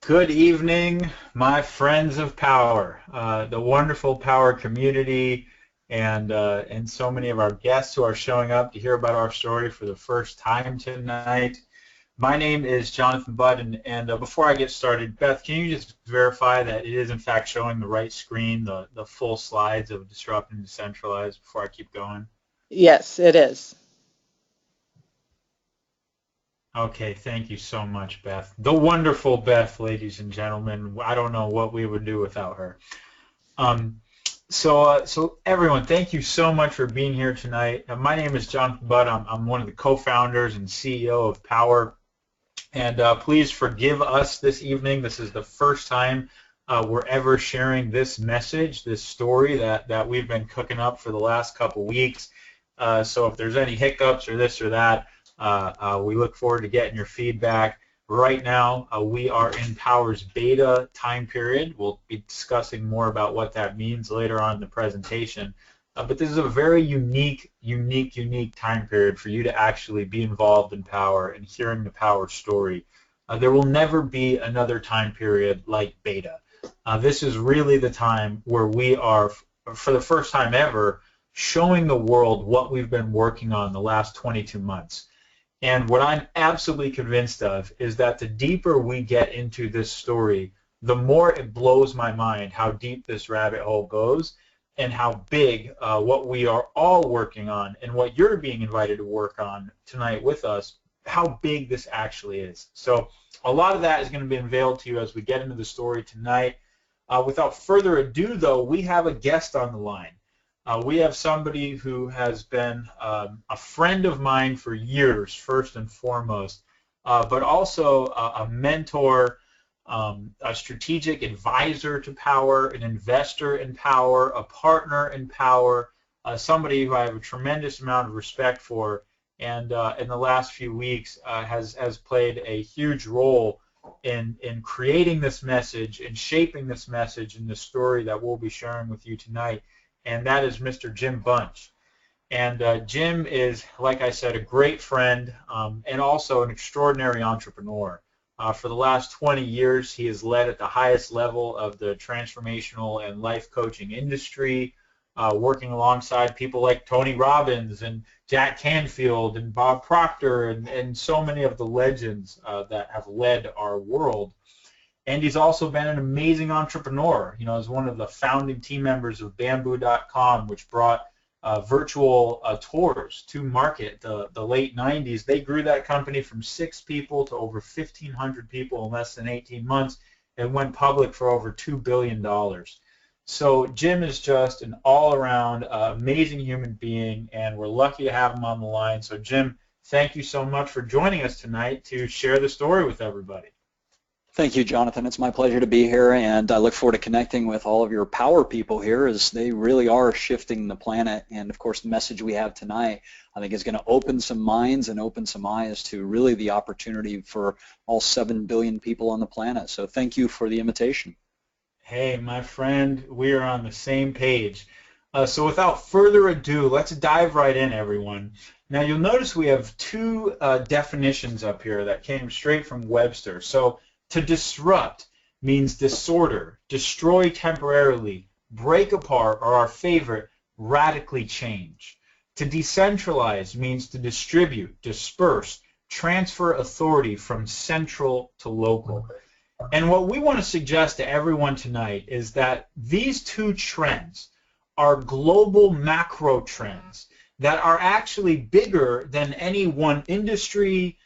Good evening, my friends of Power, the wonderful Power community, and so many of our guests who are showing up to hear about our story for the first time tonight. My name is Jonathan Budd, and before I get started, Beth, can you just verify that it is in fact showing the right screen, the full slides of Disrupt and Decentralize before I keep going? Yes, it is. Okay, thank you so much, Beth. The wonderful Beth, ladies and gentlemen. I don't know what we would do without her. Um, so everyone, thank you so much for being here tonight. My name is Jonathan Budd. I'm one of the co-founders and CEO of Powur. And please forgive us this evening. This is the first time we're ever sharing this message, this story that we've been cooking up for the last couple weeks. So if there's any hiccups or this or that, we look forward to getting your feedback. Right now, we are in Powur's beta time period. We'll be discussing more about what that means later on in the presentation. But this is a very unique time period for you to actually be involved in Powur and hearing the Powur story. There will never be another time period like beta. This is really the time where we are, for the first time ever, showing the world what we've been working on the last 22 months. And what I'm absolutely convinced of is that the deeper we get into this story, the more it blows my mind how deep this rabbit hole goes and how big what we are all working on and what you're being invited to work on tonight with us, how big this actually is. So a lot of that is going to be unveiled to you as we get into the story tonight. Without further ado, though, we have a guest on the line. We have somebody who has been a friend of mine for years, first and foremost, but also a mentor, a strategic advisor to Powur, an investor in Powur, a partner in Powur, somebody who I have a tremendous amount of respect for, and in the last few weeks has played a huge role in creating this message and shaping this message and the story that we'll be sharing with you tonight. And that is Mr. Jim Bunch. And Jim is, like I said, a great friend and also an extraordinary entrepreneur. For the last 20 years, he has led at the highest level of the transformational and life coaching industry, working alongside people like Tony Robbins and Jack Canfield and Bob Proctor and so many of the legends that have led our world. And he's also been an amazing entrepreneur. You know, as one of the founding team members of Bamboo.com, which brought virtual tours to market the late 90s. They grew that company from 6 people to over 1,500 people in less than 18 months and went public for over $2 billion. So Jim is just an all-around amazing human being, and we're lucky to have him on the line. So Jim, thank you so much for joining us tonight to share the story with everybody. Thank you, Jonathan. It's my pleasure to be here, and I look forward to connecting with all of your Power people here as they really are shifting the planet. And, of course, the message we have tonight, I think, is going to open some minds and open some eyes to really the opportunity for all 7 billion people on the planet. So thank you for the invitation. Hey, my friend, we are on the same page. So without further ado, let's dive right in, everyone. Now, you'll notice we have 2 definitions up here that came straight from Webster. So to disrupt means disorder, destroy temporarily, break apart, or our favorite, radically change. To decentralize means to distribute, disperse, transfer authority from central to local. And what we want to suggest to everyone tonight is that these 2 trends are global macro trends that are actually bigger than any one industry,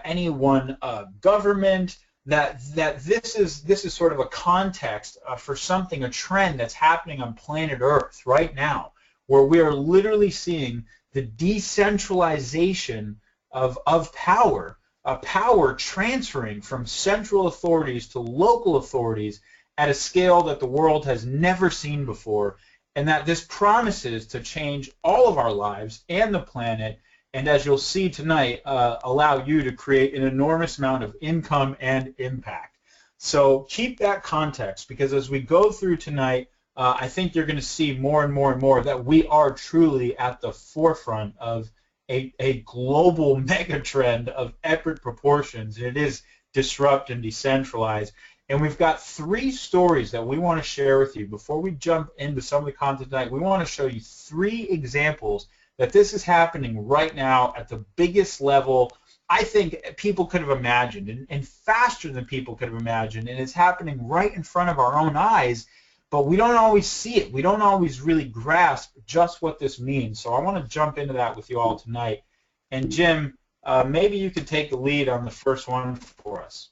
any one government, that this is sort of a context for something, a trend that's happening on planet Earth right now, where we are literally seeing the decentralization of power, power transferring from central authorities to local authorities at a scale that the world has never seen before, and that this promises to change all of our lives and the planet, and as you'll see tonight, allow you to create an enormous amount of income and impact. So keep that context, because as we go through tonight, I think you're going to see more and more and more that we are truly at the forefront of a global mega trend of epic proportions. It is disrupt and decentralize. And we've got 3 stories that we want to share with you. Before we jump into some of the content tonight, we want to show you 3 examples that this is happening right now at the biggest level I think people could have imagined, and faster than people could have imagined, and it's happening right in front of our own eyes, but we don't always see it. We don't always really grasp just what this means. So I want to jump into that with you all tonight. And Jim, maybe you could take the lead on the first one for us.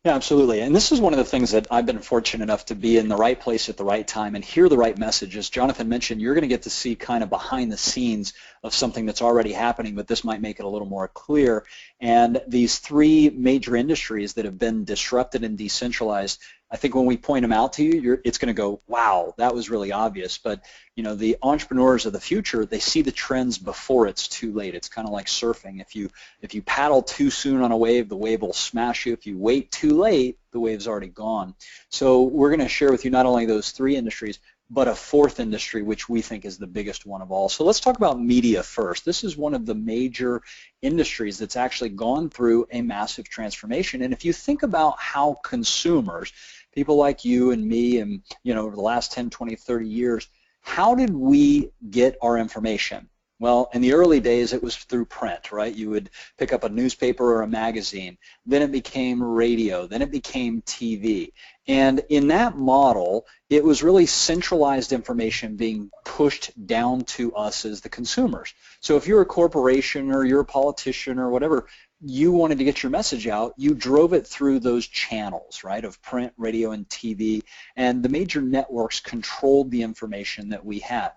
Yeah, absolutely. And this is one of the things that I've been fortunate enough to be in the right place at the right time and hear the right messages. Jonathan mentioned you're going to get to see kind of behind the scenes of something that's already happening, but this might make it a little more clear. And these 3 major industries that have been disrupted and decentralized, I think when we point them out to you, it's going to go, wow, that was really obvious. But you know, the entrepreneurs of the future, they see the trends before it's too late. It's kind of like surfing. If you paddle too soon on a wave, the wave will smash you. If you wait too late, the wave's already gone. So we're going to share with you not only those 3 industries, but a 4th industry, which we think is the biggest one of all. So let's talk about media first. This is one of the major industries that's actually gone through a massive transformation. And if you think about how consumers, people like you and me and, you know, over the last 10, 20, 30 years, how did we get our information? Well, in the early days, it was through print, right? You would pick up a newspaper or a magazine. Then it became radio. Then it became TV. And in that model, it was really centralized information being pushed down to us as the consumers. So if you're a corporation or you're a politician or whatever, you wanted to get your message out, you drove it through those channels, right, of print, radio, and TV, and the major networks controlled the information that we had.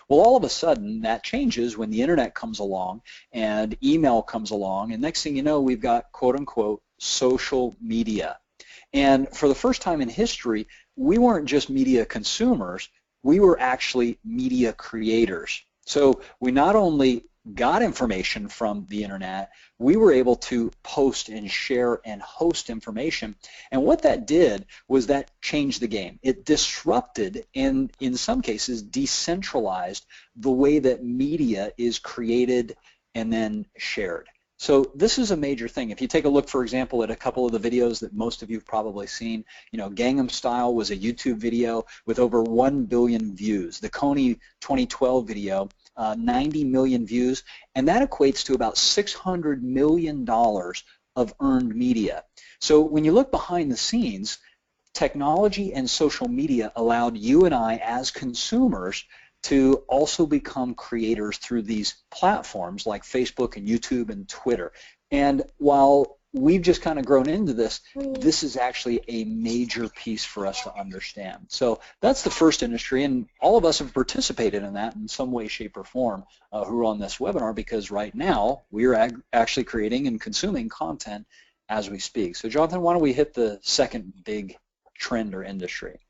Well, all of a sudden, that changes when the internet comes along and email comes along, and next thing you know, we've got, quote-unquote, social media. And for the first time in history, we weren't just media consumers, we were actually media creators. So we not only got information from the internet, we were able to post and share and host information. And what that did was that changed the game. It disrupted and in some cases decentralized the way that media is created and then shared. So this is a major thing. If you take a look, for example, at a couple of the videos that most of you have probably seen, you know, Gangnam Style was a YouTube video with over 1 billion views. The Coney 2012 video, 90 million views, and that equates to about $600 million of earned media. So when you look behind the scenes, technology and social media allowed you and I as consumers to also become creators through these platforms like Facebook and YouTube and Twitter. And while we've just kind of grown into this, this is actually a major piece for us to understand. So that's the first industry, and all of us have participated in that in some way, shape, or form who are on this webinar, because right now we are actually creating and consuming content as we speak. So Jonathan, why don't we hit the second big trend or industry?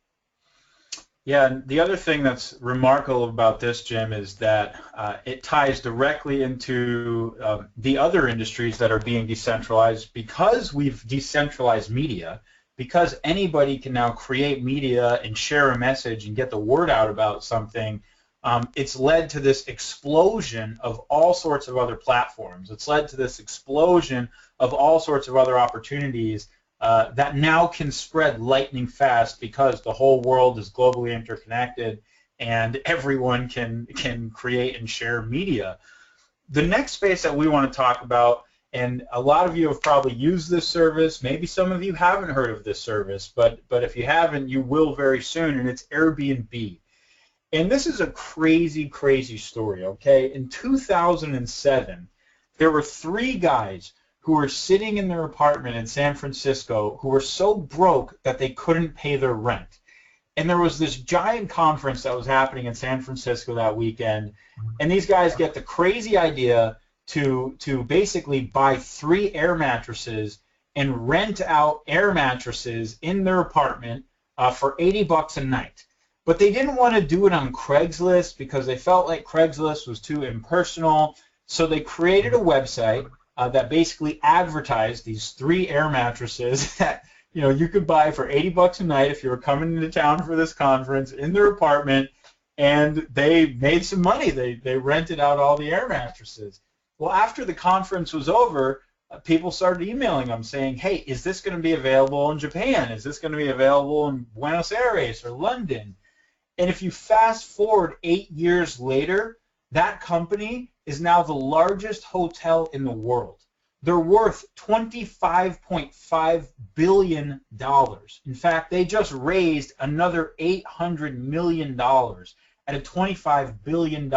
Yeah, and the other thing that's remarkable about this, Jim, is that it ties directly into the other industries that are being decentralized. Because we've decentralized media, because anybody can now create media and share a message and get the word out about something, it's led to this explosion of all sorts of other platforms. It's led to this explosion of all sorts of other opportunities that now can spread lightning fast because the whole world is globally interconnected and everyone can create and share media. The next space that we want to talk about, and a lot of you have probably used this service, maybe some of you haven't heard of this service, but if you haven't, you will very soon, and it's Airbnb. And this is a crazy, crazy story, okay? In 2007, there were 3 guys who were sitting in their apartment in San Francisco who were so broke that they couldn't pay their rent. And there was this giant conference that was happening in San Francisco that weekend, and these guys get the crazy idea to basically buy 3 air mattresses and rent out air mattresses in their apartment for $80 a night. But they didn't want to do it on Craigslist because they felt like Craigslist was too impersonal, so they created a website that basically advertised these 3 air mattresses that you could buy for $80 a night if you were coming into town for this conference in their apartment, and they made some money. They rented out all the air mattresses. Well, after the conference was over, people started emailing them saying, hey, is this going to be available in Japan? Is this going to be available in Buenos Aires or London? And if you fast forward 8 years later, that company is now the largest hotel in the world. They're worth $25.5 billion. In fact, they just raised another $800 million at a $25 billion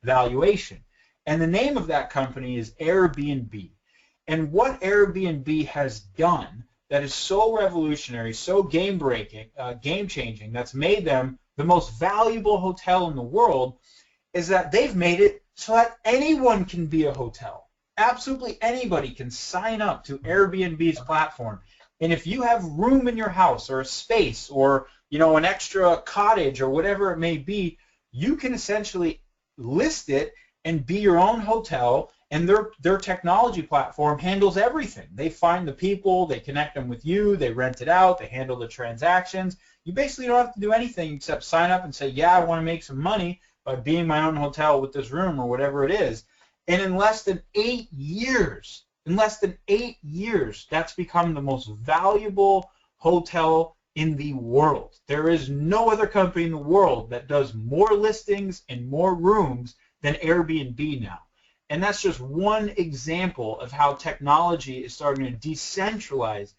valuation. And the name of that company is Airbnb. And what Airbnb has done that is so revolutionary, so game-changing, that's made them the most valuable hotel in the world, is that they've made it so that anyone can be a hotel. Absolutely anybody can sign up to Airbnb's platform. And if you have room in your house or a space or an extra cottage or whatever it may be, you can essentially list it and be your own hotel, and their technology platform handles everything. They find the people, they connect them with you, they rent it out, they handle the transactions. You basically don't have to do anything except sign up and say, yeah, I want to make some money by being my own hotel with this room or whatever it is. And in less than 8 years, that's become the most valuable hotel in the world. There is no other company in the world that does more listings and more rooms than Airbnb now. And that's just one example of how technology is starting to decentralize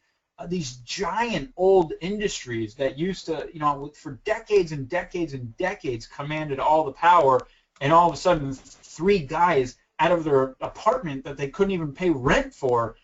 these giant old industries that used to, for decades and decades and decades commanded all the power, and all of a sudden 3 guys out of their apartment that they couldn't even pay rent for,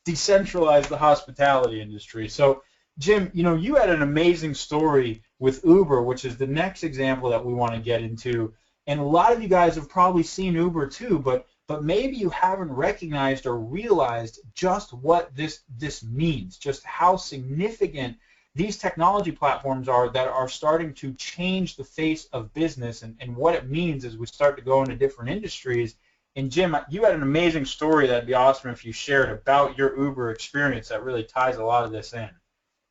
decentralized the hospitality industry. So, Jim, you had an amazing story with Uber, which is the next example that we want to get into. And a lot of you guys have probably seen Uber too, but maybe you haven't recognized or realized just what this means, just how significant these technology platforms are that are starting to change the face of business and what it means as we start to go into different industries. And Jim, you had an amazing story that'd be awesome if you shared about your Uber experience that really ties a lot of this in.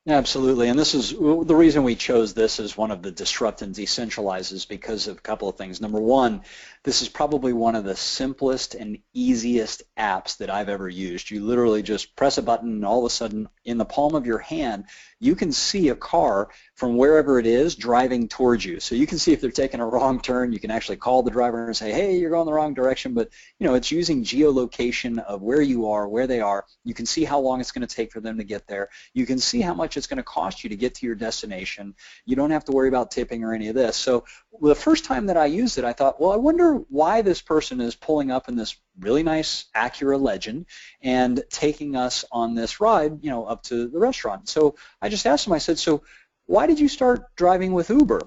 Absolutely, and this is the reason we chose this as one of the disrupt and decentralizes, because of a couple of things. Number one, this is probably one of the simplest and easiest apps that I've ever used. You literally just press a button and all of a sudden in the palm of your hand you can see a car from wherever it is driving towards you. So you can see if they're taking a wrong turn. You can actually call the driver and say, hey, you're going the wrong direction, but it's using geolocation of where you are, where they are. You can see how long it's going to take for them to get there. You can see how much it's going to cost you to get to your destination. You don't have to worry about tipping or any of this. So the first time that I used it, I thought, well, I wonder why this person is pulling up in this really nice Acura Legend and taking us on this ride, up to the restaurant. So I just asked him, I said, so why did you start driving with Uber?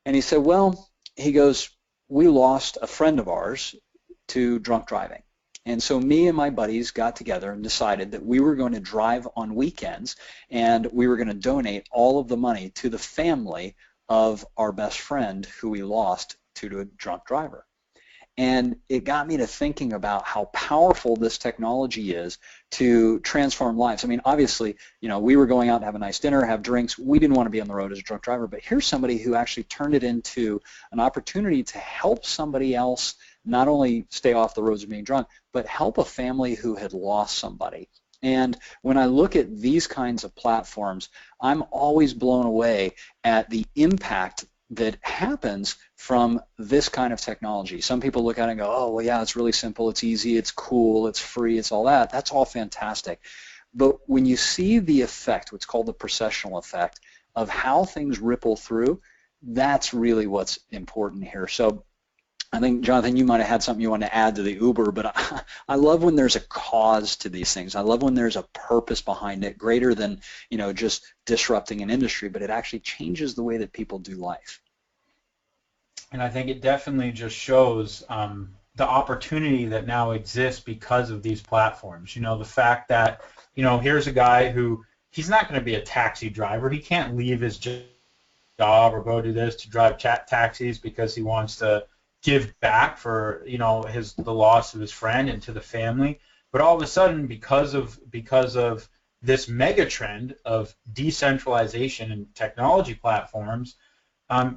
And he said, well, he goes, we lost a friend of ours to drunk driving. And so me and my buddies got together and decided that we were going to drive on weekends and we were going to donate all of the money to the family of our best friend who we lost to a drunk driver. And it got me to thinking about how powerful this technology is to transform lives. I mean, obviously, we were going out to have a nice dinner, have drinks. We didn't want to be on the road as a drunk driver, but here's somebody who actually turned it into an opportunity to help somebody else not only stay off the roads of being drunk, but help a family who had lost somebody. And when I look at these kinds of platforms, I'm always blown away at the impact that happens from this kind of technology. Some people look at it and go, oh, well, yeah, it's really simple, it's easy, it's cool, it's free, it's all that. That's all fantastic. But when you see the effect, what's called the processional effect, of how things ripple through, that's really what's important here. So I think, Jonathan, you might have had something you want to add to the Uber, but I love when there's a cause to these things. I love when there's a purpose behind it, greater than just disrupting an industry, but it actually changes the way that people do life. And I think it definitely just shows the opportunity that now exists because of these platforms. The fact that, here's a guy who, he's not going to be a taxi driver. He can't leave his job or go do this to drive taxis because he wants to give back for the loss of his friend and to the family. But all of a sudden, because of this mega trend of decentralization and technology platforms,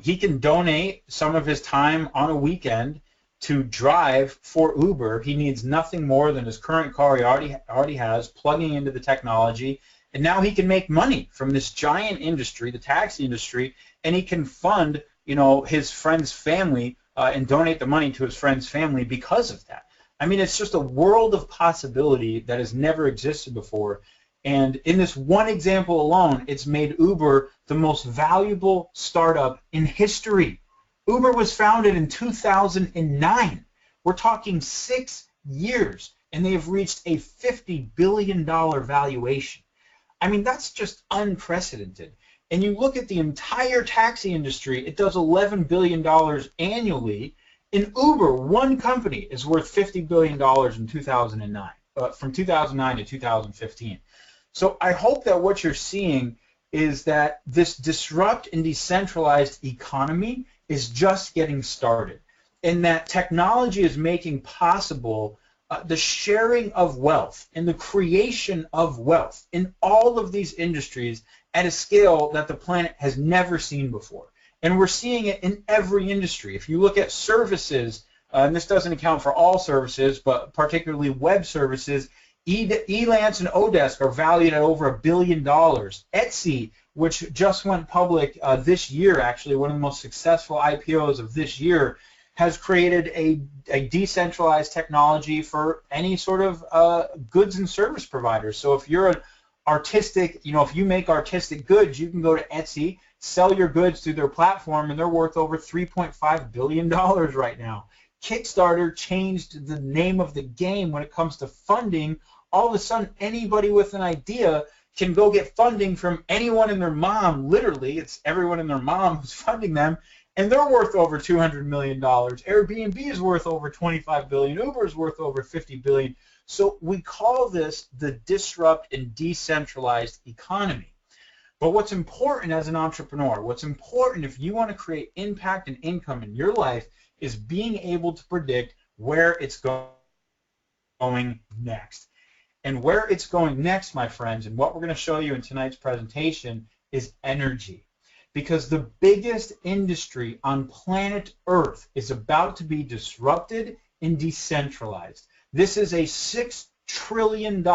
he can donate some of his time on a weekend to drive for Uber. He needs nothing more than his current car he already has, plugging into the technology, and now he can make money from this giant industry, the taxi industry, and he can fund, his friend's family and donate the money to his friend's family because of that. I mean, it's just a world of possibility that has never existed before. And in this one example alone, it's made Uber the most valuable startup in history. Uber was founded in 2009. We're talking 6 years, and they have reached a $50 billion valuation. I mean, that's just unprecedented. And you look at the entire taxi industry, it does $11 billion annually. In Uber, one company is worth $50 billion in 2009, from 2009 to 2015. So I hope that what you're seeing is that this disrupt and decentralized economy is just getting started, and that technology is making possible the sharing of wealth and the creation of wealth in all of these industries at a scale that the planet has never seen before. And we're seeing it in every industry. If you look at services, and this doesn't account for all services, but particularly web services, Elance and Odesk are valued at over $1 billion. Etsy, which just went public this year, actually one of the most successful IPOs of this year, has created a decentralized technology for any sort of goods and service providers. So if you're an artistic, if you make artistic goods, you can go to Etsy, sell your goods through their platform, and they're worth over $3.5 billion right now. Kickstarter changed the name of the game when it comes to funding. All of a sudden, anybody with an idea can go get funding from anyone and their mom. Literally, it's everyone and their mom who's funding them, and they're worth over $200 million. Airbnb is worth over $25 billion. Uber is worth over $50 billion. So we call this the disrupt and decentralized economy. But what's important as an entrepreneur, what's important if you want to create impact and income in your life, is being able to predict where it's going next. And where it's going next, my friends, and what we're going to show you in tonight's presentation is energy. Because the biggest industry on planet Earth is about to be disrupted and decentralized. This is a $6 trillion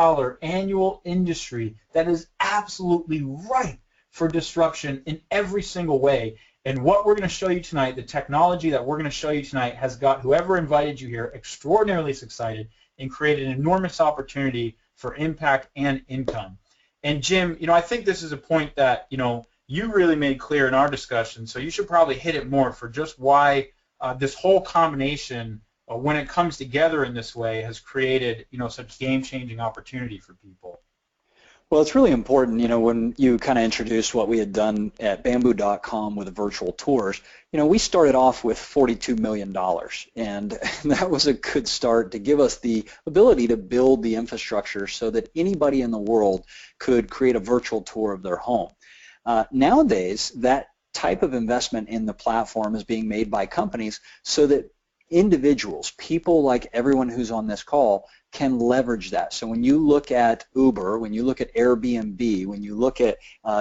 annual industry that is absolutely ripe for disruption in every single way. And what we're going to show you tonight, the technology that we're going to show you tonight, has got whoever invited you here extraordinarily excited and created an enormous opportunity for impact and income. And Jim, I think this is a point that, you really made clear in our discussion, so you should probably hit it more for just why this whole combination, when it comes together in this way, has created, such game-changing opportunity for people. Well, it's really important, when you kind of introduced what we had done at bamboo.com with the virtual tours, we started off with $42 million, and that was a good start to give us the ability to build the infrastructure so that anybody in the world could create a virtual tour of their home. Nowadays, that type of investment in the platform is being made by companies so that individuals, people like everyone who's on this call, can leverage that. So when you look at Uber, when you look at Airbnb, when you look at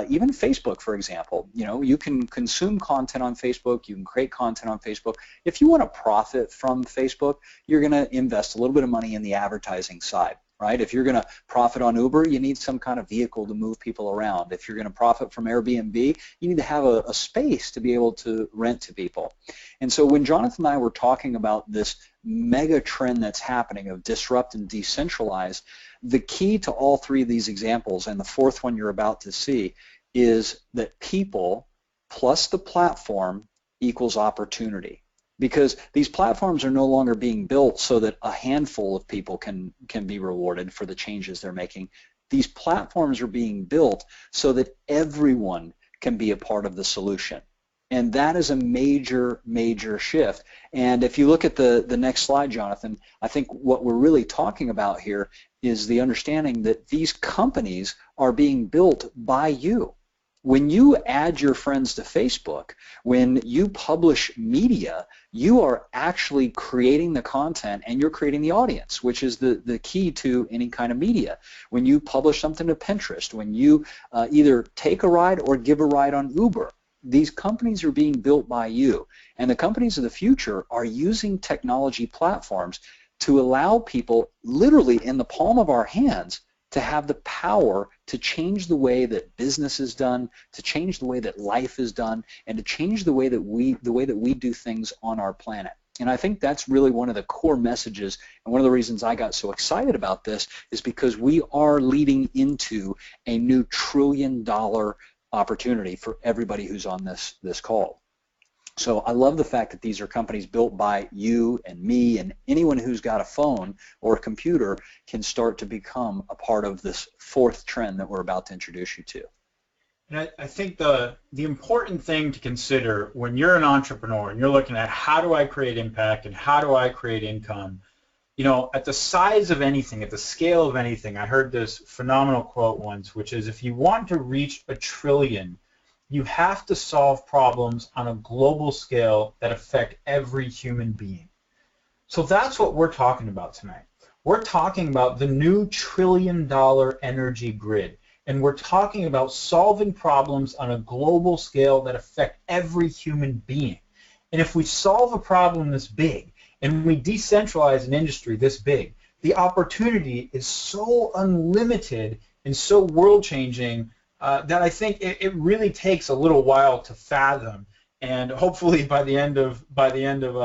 even Facebook, for example, you can consume content on Facebook, you can create content on Facebook. If you want to profit from Facebook, you're going to invest a little bit of money in the advertising side. Right? If you're going to profit on Uber, you need some kind of vehicle to move people around. If you're going to profit from Airbnb, you need to have a space to be able to rent to people. And so when Jonathan and I were talking about this mega trend that's happening of disrupt and decentralize, the key to all three of these examples, and the fourth one you're about to see, is that people plus the platform equals opportunity. Because these platforms are no longer being built so that a handful of people can be rewarded for the changes they're making. These platforms are being built so that everyone can be a part of the solution. And that is a major, major shift. And if you look at the next slide, Jonathan, I think what we're really talking about here is the understanding that these companies are being built by you. When you add your friends to Facebook, when you publish media, you are actually creating the content and you're creating the audience, which is the key to any kind of media. When you publish something to Pinterest, when you either take a ride or give a ride on Uber, these companies are being built by you. And the companies of the future are using technology platforms to allow people literally in the palm of our hands to have the power to change the way that business is done, to change the way that life is done, and to change the way that we do things on our planet. And I think that's really one of the core messages, and one of the reasons I got so excited about this is because we are leading into a new trillion-dollar opportunity for everybody who's on this call. So I love the fact that these are companies built by you and me, and anyone who's got a phone or a computer can start to become a part of this fourth trend that we're about to introduce you to. And I think the important thing to consider when you're an entrepreneur and you're looking at how do I create impact and how do I create income, you know, at the size of anything, at the scale of anything, I heard this phenomenal quote once, which is if you want to reach $1 trillion, you have to solve problems on a global scale that affect every human being. So that's what we're talking about tonight. We're talking about the new $1 trillion energy grid. And we're talking about solving problems on a global scale that affect every human being. And if we solve a problem this big, and we decentralize an industry this big, the opportunity is so unlimited and so world-changing that I think it really takes a little while to fathom. And hopefully by the end of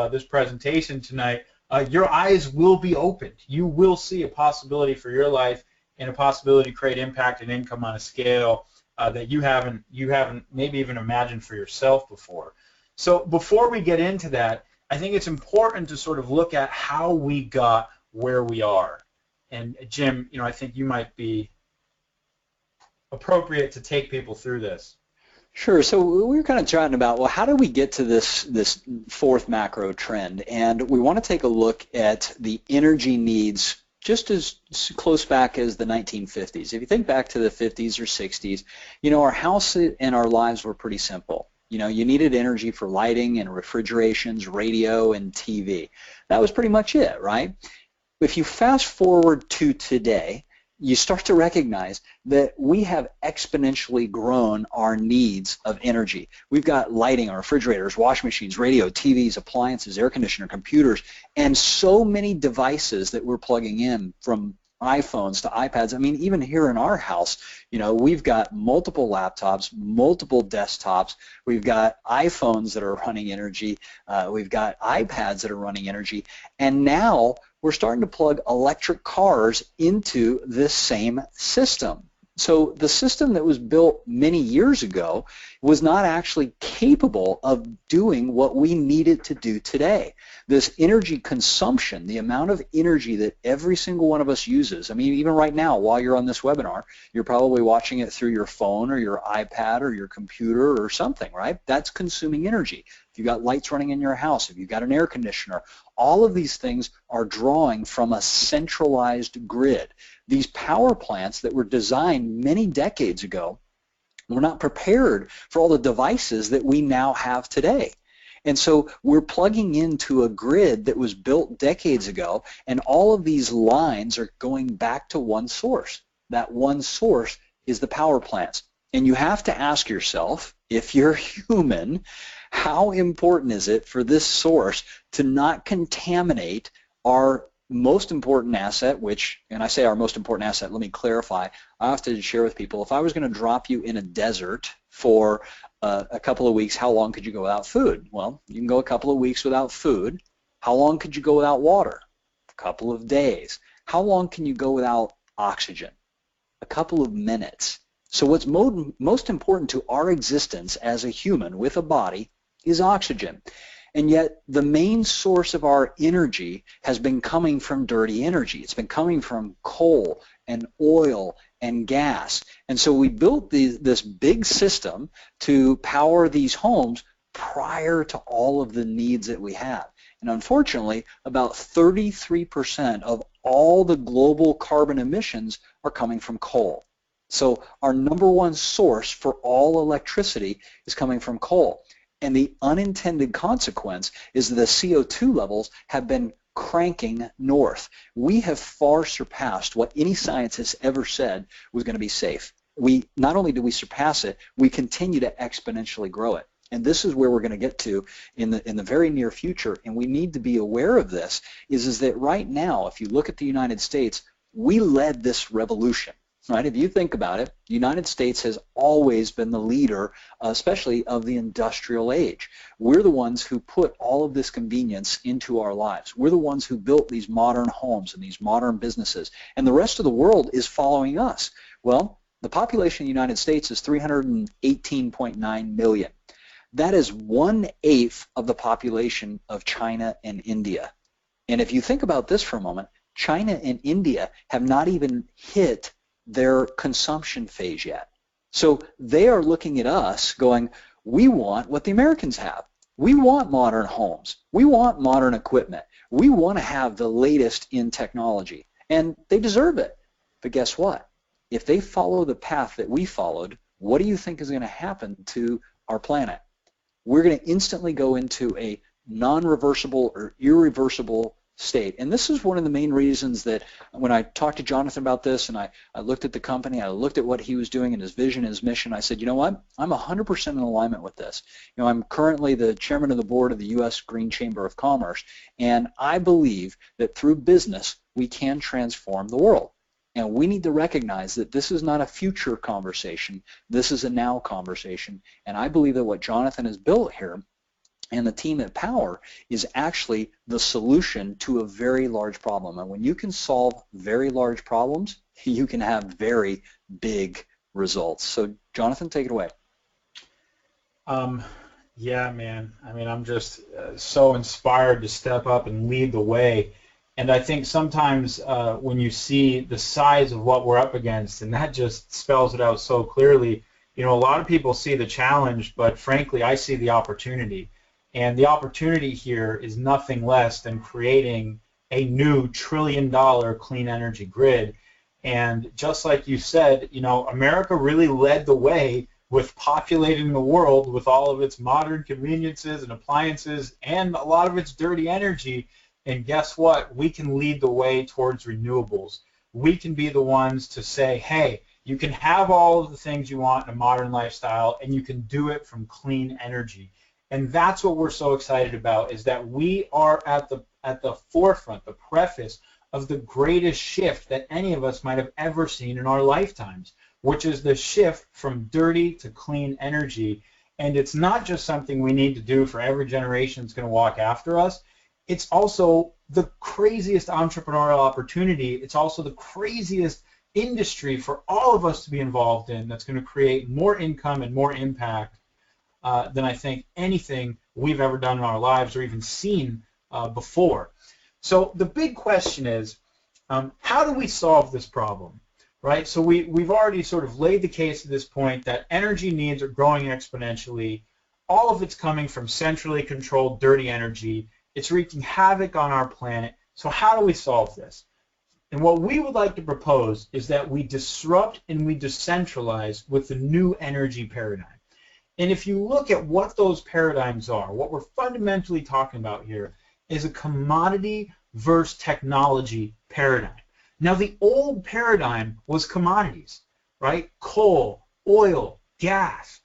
this presentation tonight, your eyes will be opened. You will see a possibility for your life and a possibility to create impact and income on a scale that you haven't maybe even imagined for yourself before. So before we get into that, I think it's important to sort of look at how we got where we are. And Jim, you know, I think you might be appropriate to take people through this. Sure. So we were kind of chatting about, well, how do we get to this fourth macro trend? And we want to take a look at the energy needs just as close back as the 1950s. If you think back to the 50s or 60s, you know, our house and our lives were pretty simple. You know, you needed energy for lighting and refrigerations, radio, and TV. That was pretty much it, right? If you fast forward to today, you start to recognize that we have exponentially grown our needs of energy. We've got lighting, our refrigerators, washing machines, radio, TVs, appliances, air conditioner, computers, and so many devices that we're plugging in, from iPhones to iPads. I mean, even here in our house, you know, we've got multiple laptops, multiple desktops, we've got iPhones that are running energy, we've got iPads that are running energy, and now we're starting to plug electric cars into this same system. So the system that was built many years ago was not actually capable of doing what we need it to do today. This energy consumption, the amount of energy that every single one of us uses, I mean, even right now while you're on this webinar, you're probably watching it through your phone or your iPad or your computer or something, right? That's consuming energy. If you've got lights running in your house, if you've got an air conditioner, all of these things are drawing from a centralized grid. These power plants that were designed many decades ago were not prepared for all the devices that we now have today. And so we're plugging into a grid that was built decades ago, and all of these lines are going back to one source. That one source is the power plants. And you have to ask yourself, if you're human, how important is it for this source to not contaminate our most important asset, which, and I say our most important asset, let me clarify, I have to share with people, if I was going to drop you in a desert for a couple of weeks, how long could you go without food? Well, you can go a couple of weeks without food. How long could you go without water? A couple of days. How long can you go without oxygen? A couple of minutes. So what's most important to our existence as a human with a body is oxygen. And yet the main source of our energy has been coming from dirty energy. It's been coming from coal and oil and gas. And so we built this big system to power these homes prior to all of the needs that we have. And unfortunately, about 33% of all the global carbon emissions are coming from coal. So our number one source for all electricity is coming from coal. And the unintended consequence is that the CO2 levels have been cranking north. We have far surpassed what any scientist ever said was going to be safe. we not only do we surpass it, we continue to exponentially grow it. And this is where we're going to get to in the very near future, and we need to be aware of this, is that right now, if you look at the United States, we led this revolution. Right? If you think about it, the United States has always been the leader, especially of the industrial age. We're the ones who put all of this convenience into our lives. We're the ones who built these modern homes and these modern businesses, and the rest of the world is following us. Well, the population of the United States is 318.9 million. That is 1/8 of the population of China and India. And if you think about this for a moment, China and India have not even hit their consumption phase yet. So they are looking at us going, we want what the Americans have. We want modern homes. We want modern equipment. We want to have the latest in technology. And they deserve it. But guess what? If they follow the path that we followed, what do you think is going to happen to our planet? We're going to instantly go into a non-reversible or irreversible state. And this is one of the main reasons that when I talked to Jonathan about this and I looked at the company, I looked at what he was doing and his vision, his mission, I said, you know what, I'm 100% in alignment with this. You know, I'm currently the chairman of the board of the U.S. Green Chamber of Commerce, and I believe that through business we can transform the world. And we need to recognize that this is not a future conversation, this is a now conversation. And I believe that what Jonathan has built here and the team at Powur is actually the solution to a very large problem. And when you can solve very large problems, you can have very big results. So Jonathan, take it away. Yeah, man. I mean, I'm just so inspired to step up and lead the way. And I think sometimes when you see the size of what we're up against, and that just spells it out so clearly, you know, a lot of people see the challenge, but frankly, I see the opportunity. And the opportunity here is nothing less than creating a new trillion-dollar clean energy grid. And just like you said, you know, America really led the way with populating the world with all of its modern conveniences and appliances and a lot of its dirty energy. And guess what? We can lead the way towards renewables. We can be the ones to say, hey, you can have all of the things you want in a modern lifestyle, and you can do it from clean energy. And that's what we're so excited about, is that we are at the forefront, the preface of the greatest shift that any of us might have ever seen in our lifetimes, which is the shift from dirty to clean energy. And it's not just something we need to do for every generation that's going to walk after us. It's also the craziest entrepreneurial opportunity. It's also the craziest industry for all of us to be involved in that's going to create more income and more impact than I think anything we've ever done in our lives or even seen before. So the big question is, how do we solve this problem, right? So we've already sort of laid the case at this point that energy needs are growing exponentially. All of it's coming from centrally controlled dirty energy. It's wreaking havoc on our planet. So how do we solve this? And what we would like to propose is that we disrupt and we decentralize with the new energy paradigm. And if you look at what those paradigms are, what we're fundamentally talking about here is a commodity versus technology paradigm. Now, the old paradigm was commodities, right? Coal, oil, gas.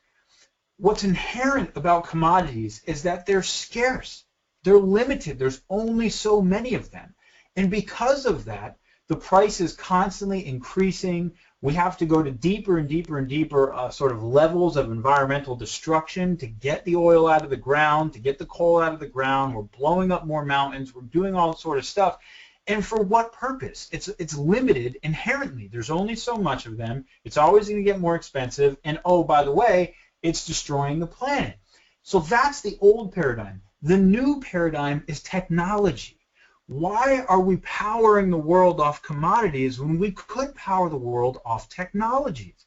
What's inherent about commodities is that they're scarce. They're limited. There's only so many of them. And because of that, the price is constantly increasing. We have to go to deeper and deeper and deeper sort of levels of environmental destruction to get the oil out of the ground, to get the coal out of the ground. We're blowing up more mountains. We're doing all sort of stuff. And for what purpose? It's limited inherently. There's only so much of them. It's always going to get more expensive. And oh, by the way, it's destroying the planet. So that's the old paradigm. The new paradigm is technology. Why are we powering the world off commodities when we could power the world off technologies?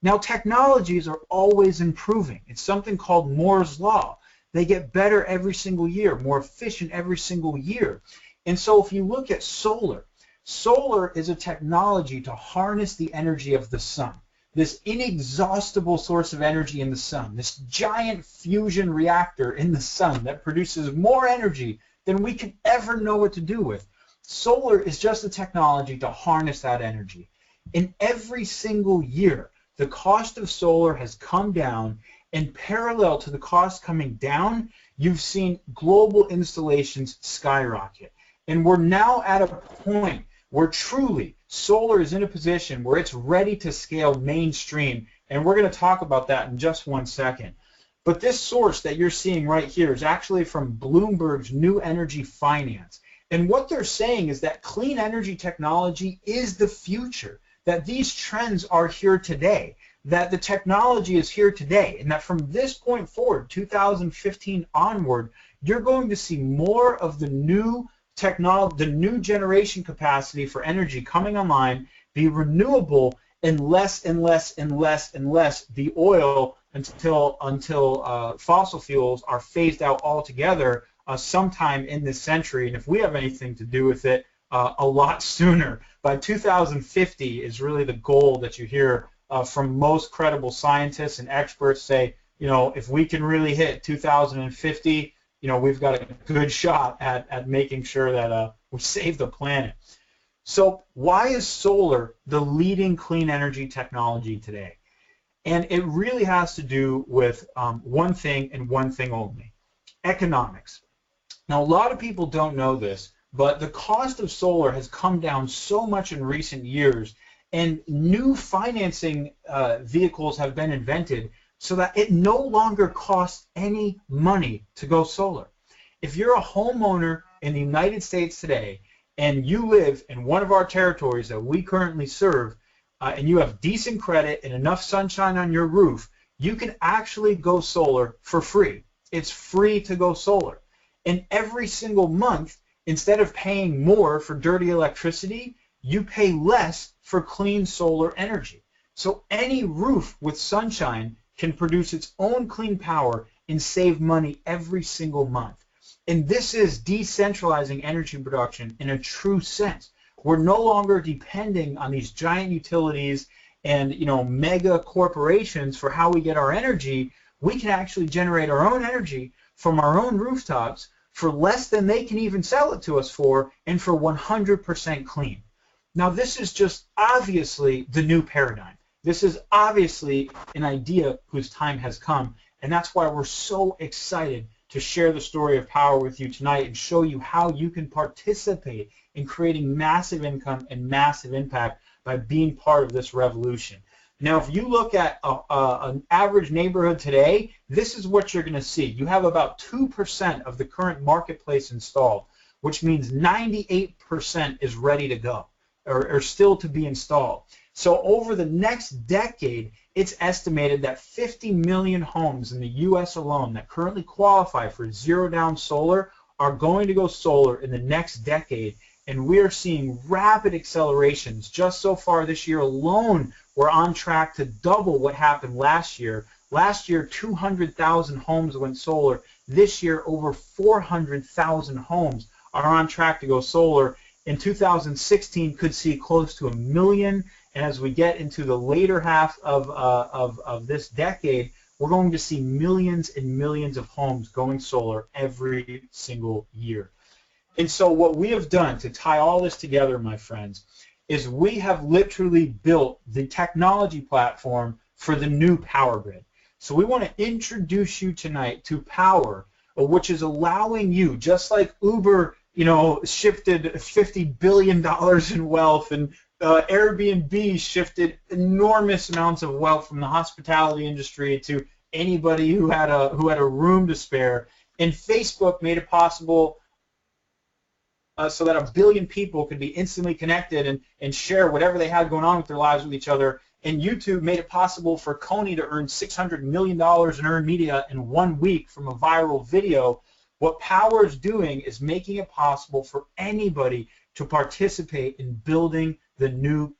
Now, technologies are always improving. It's something called Moore's Law. They get better every single year, more efficient every single year. And so if you look at solar, solar is a technology to harness the energy of the sun, this inexhaustible source of energy in the sun, this giant fusion reactor in the sun that produces more energy than we could ever know what to do with. Solar is just a technology to harness that energy. And every single year, the cost of solar has come down, and parallel to the cost coming down, you've seen global installations skyrocket. And we're now at a point where truly solar is in a position where it's ready to scale mainstream, and we're going to talk about that in just one second. But this source that you're seeing right here is actually from Bloomberg's New Energy Finance. And what they're saying is that clean energy technology is the future, that these trends are here today, that the technology is here today, and that from this point forward, 2015 onward, you're going to see more of the new technology, the new generation capacity for energy coming online be renewable, and less the oil until fossil fuels are phased out altogether sometime in this century. And if we have anything to do with it, a lot sooner. By 2050 is really the goal that you hear from most credible scientists and experts say, you know, if we can really hit 2050, you know, we've got a good shot at making sure that we save the planet. So why is solar the leading clean energy technology today? And it really has to do with one thing and one thing only: economics. Now, a lot of people don't know this, but the cost of solar has come down so much in recent years, and new financing vehicles have been invented so that it no longer costs any money to go solar. If you're a homeowner in the United States today and you live in one of our territories that we currently serve, and you have decent credit and enough sunshine on your roof, you can actually go solar for free. It's free to go solar. And every single month, instead of paying more for dirty electricity, you pay less for clean solar energy. So any roof with sunshine can produce its own clean power and save money every single month. And this is decentralizing energy production in a true sense. We're no longer depending on these giant utilities and, you know, mega corporations for how we get our energy. We can actually generate our own energy from our own rooftops for less than they can even sell it to us for, and for 100% clean. Now, this is just obviously the new paradigm. This is obviously an idea whose time has come, and that's why we're so excited to share the story of Powur with you tonight and show you how you can participate in creating massive income and massive impact by being part of this revolution. Now, if you look at an average neighborhood today, this is what you're going to see. You have about 2% of the current marketplace installed, which means 98% is ready to go or still to be installed. So over the next decade, it's estimated that 50 million homes in the U.S. alone that currently qualify for zero-down solar are going to go solar in the next decade, and we are seeing rapid accelerations. Just so far this year alone, we're on track to double what happened last year. Last year, 200,000 homes went solar. This year, over 400,000 homes are on track to go solar. In 2016, could see close to 1 million. And as we get into the later half of this decade, we're going to see millions and millions of homes going solar every single year. And so what we have done to tie all this together, my friends, is we have literally built the technology platform for the new power grid. So we want to introduce you tonight to Powur, which is allowing you, just like Uber, you know, shifted $50 billion in wealth, and Airbnb shifted enormous amounts of wealth from the hospitality industry to anybody who had a room to spare, and Facebook made it possible so that 1 billion people could be instantly connected and share whatever they had going on with their lives with each other. And YouTube made it possible for Coney to earn $600 million in earned media in 1 week from a viral video. What Powur is doing is making it possible for anybody to participate in building the new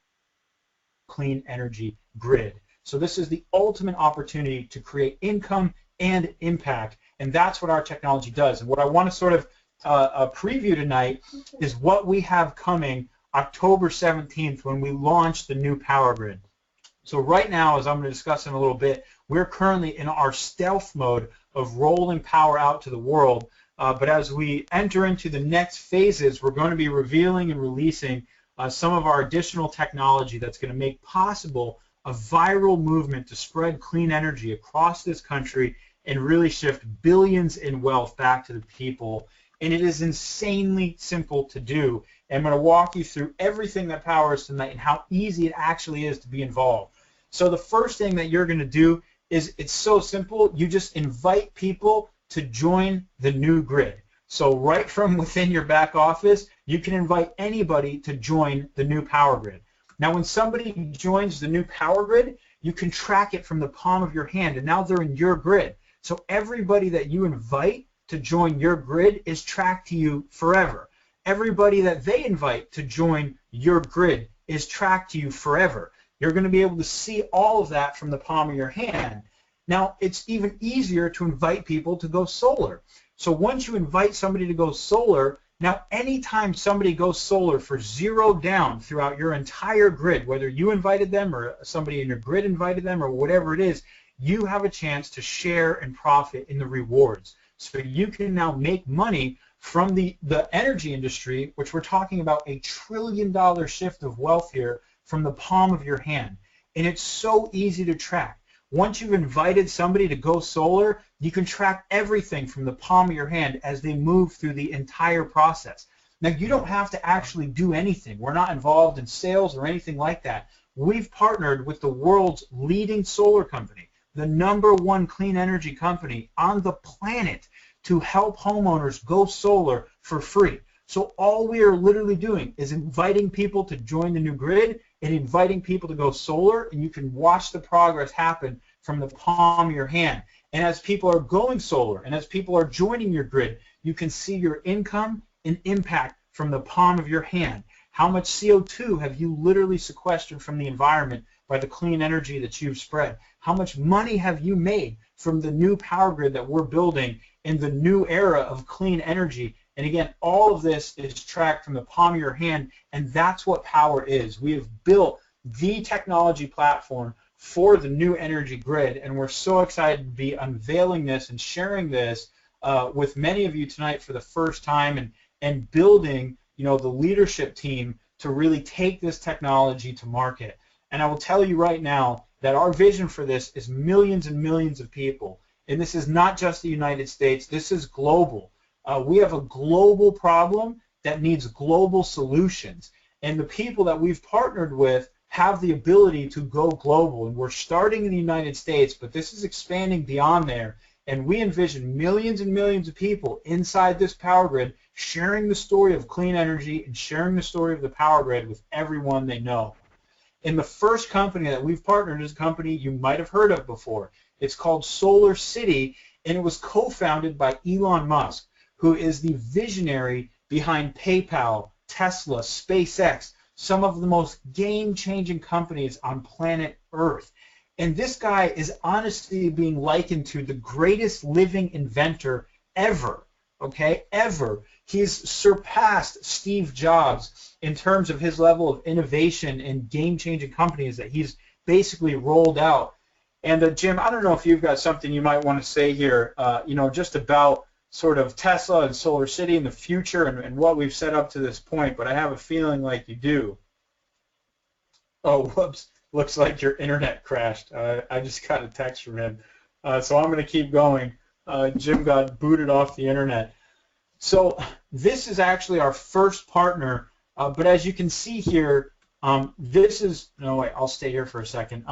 clean energy grid. So this is the ultimate opportunity to create income and impact, and that's what our technology does. And what I want to sort of preview tonight is what we have coming October 17th when we launch the new power grid. So right now, as I'm going to discuss in a little bit, we're currently in our stealth mode of rolling Powur out to the world. But as we enter into the next phases, we're going to be revealing and releasing some of our additional technology that's going to make possible a viral movement to spread clean energy across this country and really shift billions in wealth back to the people. And it is insanely simple to do. And I'm going to walk you through everything that Powur is tonight and how easy it actually is to be involved. So the first thing that you're going to do is, it's so simple. You just invite people to join the new grid. So right from within your back office, you can invite anybody to join the new power grid. Now, when somebody joins the new power grid, you can track it from the palm of your hand, and now they're in your grid. So everybody that you invite to join your grid is tracked to you forever. Everybody that they invite to join your grid is tracked to you forever. You're going to be able to see all of that from the palm of your hand. Now, it's even easier to invite people to go solar. So once you invite somebody to go solar, now anytime somebody goes solar for $0 down throughout your entire grid, whether you invited them or somebody in your grid invited them or whatever it is, you have a chance to share and profit in the rewards. So you can now make money from the energy industry, which we're talking about $1 trillion shift of wealth here, from the palm of your hand. And it's so easy to track. Once you've invited somebody to go solar, you can track everything from the palm of your hand as they move through the entire process. Now, you don't have to actually do anything. We're not involved in sales or anything like that. We've partnered with the world's leading solar company, the #1 clean energy company on the planet, to help homeowners go solar for free. So all we are literally doing is inviting people to join the new grid and inviting people to go solar, and you can watch the progress happen from the palm of your hand. And as people are going solar and as people are joining your grid, you can see your income and impact from the palm of your hand. How much CO2 have you literally sequestered from the environment by the clean energy that you've spread? How much money have you made from the new power grid that we're building in the new era of clean energy? And again, all of this is tracked from the palm of your hand, and that's what Powur is. We have built the technology platform for the new energy grid, and we're so excited to be unveiling this and sharing this with many of you tonight for the first time, and building, the leadership team to really take this technology to market. And I will tell you right now that our vision for this is millions and millions of people. And this is not just the United States, this is global. We have a global problem that needs global solutions. And the people that we've partnered with have the ability to go global. And we're starting in the United States, but this is expanding beyond there. And we envision millions and millions of people inside this power grid sharing the story of clean energy and sharing the story of the power grid with everyone they know. And the first company that we've partnered is a company you might have heard of before. It's called Solar City, and it was co-founded by Elon Musk, who is the visionary behind PayPal, Tesla, SpaceX, some of the most game-changing companies on planet Earth. And this guy is honestly being likened to the greatest living inventor ever, okay, ever. He's surpassed Steve Jobs in terms of his level of innovation and game-changing companies that he's basically rolled out. And Jim, I don't know if you've got something you might want to say here, just about sort of Tesla and Solar City in the future and what we've set up to this point, but I have a feeling like you do. Oh, whoops. Looks like your internet crashed. I just got a text from him. So I'm going to keep going. Jim got booted off the internet. So this is actually our first partner, but as you can see here, this is, no wait, I'll stay here for a second.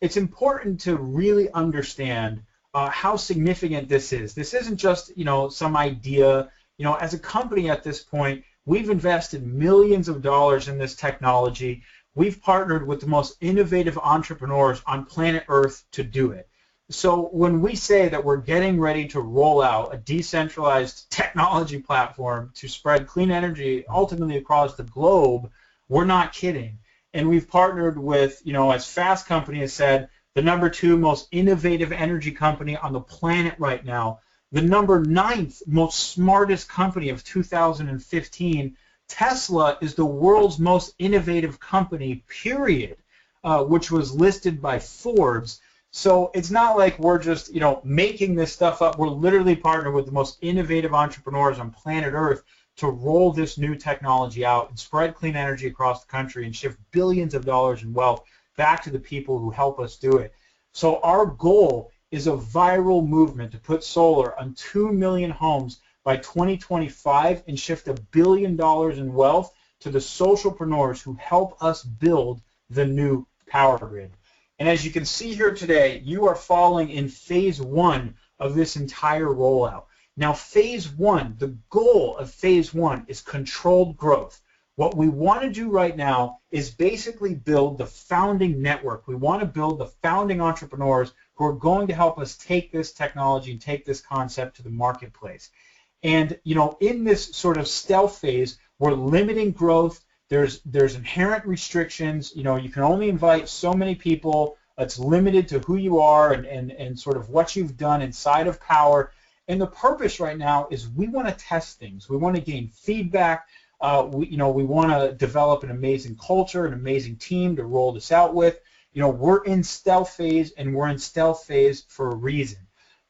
It's important to really understand how significant this is. This isn't just, some idea. As a company at this point, we've invested millions of dollars in this technology. We've partnered with the most innovative entrepreneurs on planet Earth to do it. So when we say that we're getting ready to roll out a decentralized technology platform to spread clean energy ultimately across the globe, we're not kidding. And we've partnered with, as Fast Company has said, the #2 most innovative energy company on the planet right now, the #9th most smartest company of 2015. Tesla is the world's most innovative company, period, which was listed by Forbes. So it's not like we're just, making this stuff up. We're literally partnered with the most innovative entrepreneurs on planet Earth to roll this new technology out and spread clean energy across the country and shift billions of dollars in wealth back to the people who help us do it. So our goal is a viral movement to put solar on 2 million homes by 2025 and shift $1 billion in wealth to the socialpreneurs who help us build the new power grid. And as you can see here today, you are falling in phase 1 of this entire rollout. Now, phase 1, the goal of phase 1 is controlled growth. What we want to do right now is basically build the founding network. We want to build the founding entrepreneurs who are going to help us take this technology and take this concept to the marketplace. And, you know, in this sort of stealth phase, we're limiting growth. There's inherent restrictions. You know, you can only invite so many people. It's limited to who you are and sort of what you've done inside of Powur. And the purpose right now is we want to test things. We want to gain feedback. We want to develop an amazing culture, an amazing team to roll this out with. You know, we're in stealth phase, and we're in stealth phase for a reason.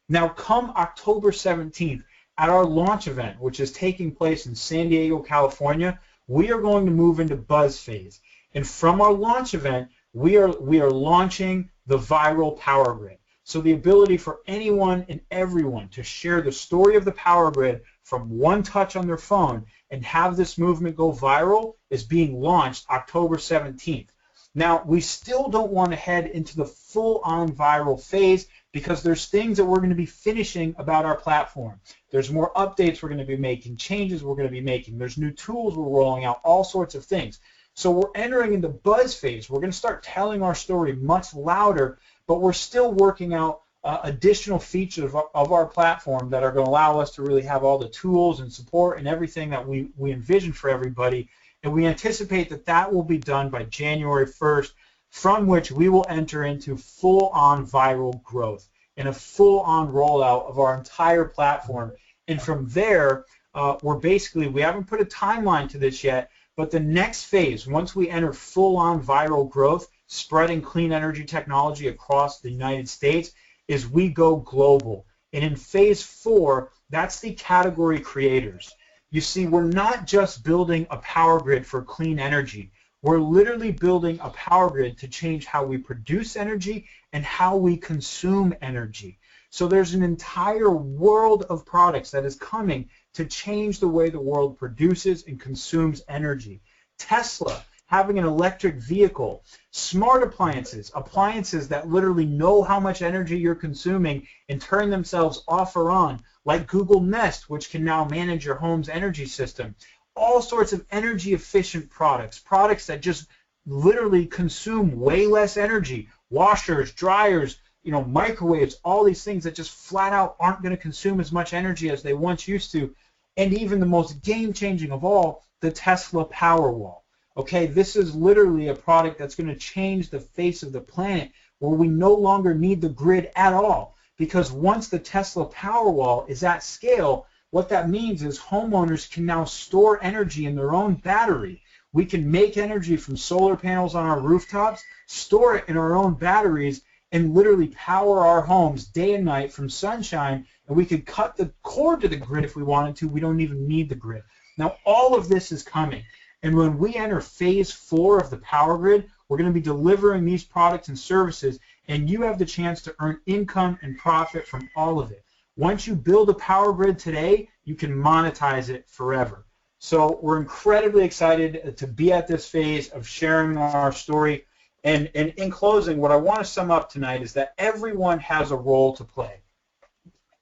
Now, come October 17th, at our launch event, which is taking place in San Diego, California, we are going to move into buzz phase. And from our launch event, we are launching the viral power grid. So the ability for anyone and everyone to share the story of the power grid from one touch on their phone and have this movement go viral is being launched October 17th. Now, we still don't want to head into the full-on viral phase because there's things that we're going to be finishing about our platform. There's more updates we're going to be making, changes we're going to be making. There's new tools we're rolling out, all sorts of things. So we're entering into buzz phase. We're going to start telling our story much louder, but we're still working out additional features of our platform that are going to allow us to really have all the tools and support and everything that we envision for everybody. And we anticipate that that will be done by January 1st, from which we will enter into full-on viral growth and a full-on rollout of our entire platform. And from there, we haven't put a timeline to this yet, but the next phase, once we enter full-on viral growth, spreading clean energy technology across the United States, is we go global. And in phase 4, that's the category creators. You see, we're not just building a power grid for clean energy. We're literally building a power grid to change how we produce energy and how we consume energy. So there's an entire world of products that is coming to change the way the world produces and consumes energy. Tesla, having an electric vehicle, smart appliances, appliances that literally know how much energy you're consuming and turn themselves off or on, like Google Nest, which can now manage your home's energy system. All sorts of energy efficient products, products that just literally consume way less energy, washers, dryers, microwaves, all these things that just flat out aren't going to consume as much energy as they once used to. And even the most game-changing of all, the Tesla Powerwall. Okay, this is literally a product that's going to change the face of the planet, where we no longer need the grid at all. Because once the Tesla Powerwall is at scale, what that means is homeowners can now store energy in their own battery. We can make energy from solar panels on our rooftops, store it in our own batteries, and literally power our homes day and night from sunshine, and we could cut the cord to the grid if we wanted to. We don't even need the grid. Now, all of this is coming, and when we enter phase 4 of the power grid, we're going to be delivering these products and services, and you have the chance to earn income and profit from all of it. Once you build a power grid today, you can monetize it forever. So we're incredibly excited to be at this phase of sharing our story. And in closing, what I want to sum up tonight is that everyone has a role to play.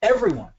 Everyone.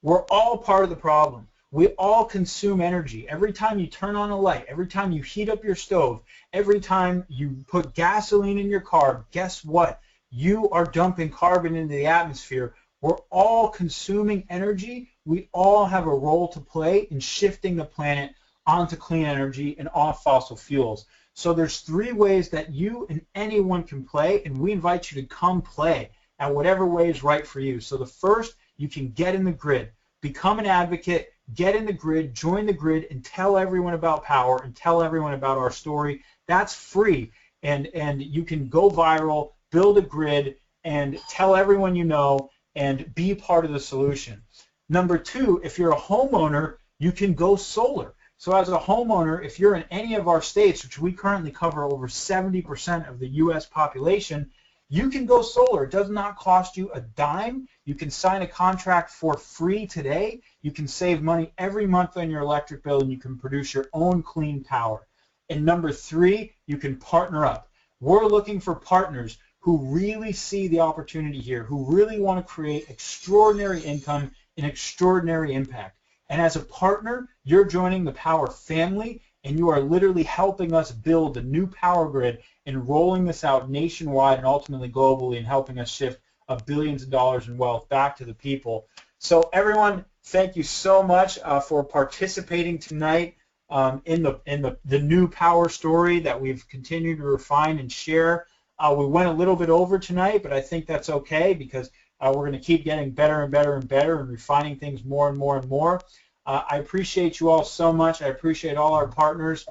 We're all part of the problem. We all consume energy. Every time you turn on a light, every time you heat up your stove, every time you put gasoline in your car, guess what? You are dumping carbon into the atmosphere. We're all consuming energy. We all have a role to play in shifting the planet onto clean energy and off fossil fuels. So there's 3 ways that you and anyone can play, and we invite you to come play at whatever way is right for you. So the first, you can get in the grid. Become an advocate, get in the grid, join the grid, and tell everyone about Powur and tell everyone about our story. That's free, and you can go viral, build a grid, and tell everyone you know, and be part of the solution. Number 2, if you're a homeowner, you can go solar. So as a homeowner, if you're in any of our states, which we currently cover over 70% of the U.S. population, you can go solar. It does not cost you a dime. You can sign a contract for free today. You can save money every month on your electric bill, and you can produce your own clean power. And number 3, you can partner up. We're looking for partners who really see the opportunity here, who really want to create extraordinary income and extraordinary impact. And as a partner, you're joining the Powur family, and you are literally helping us build the new power grid and rolling this out nationwide and ultimately globally, and helping us shift billions of dollars in wealth back to the people. So everyone, thank you so much for participating tonight in the new Powur story that we've continued to refine and share. We went a little bit over tonight, but I think that's okay, because we're going to keep getting better and better and better and refining things more and more and more. I appreciate you all so much. I appreciate all our partners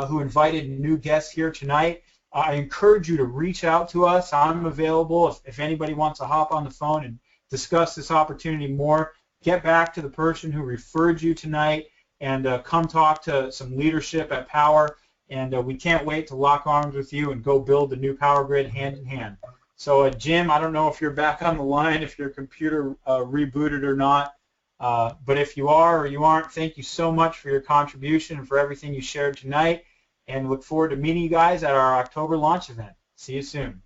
who invited new guests here tonight. I encourage you to reach out to us. I'm available if anybody wants to hop on the phone and discuss this opportunity more. Get back to the person who referred you tonight, and come talk to some leadership at Powur. And we can't wait to lock arms with you and go build the new power grid hand in hand. So Jim, I don't know if you're back on the line, if your computer rebooted or not. But if you are or you aren't, thank you so much for your contribution and for everything you shared tonight, and look forward to meeting you guys at our October launch event. See you soon.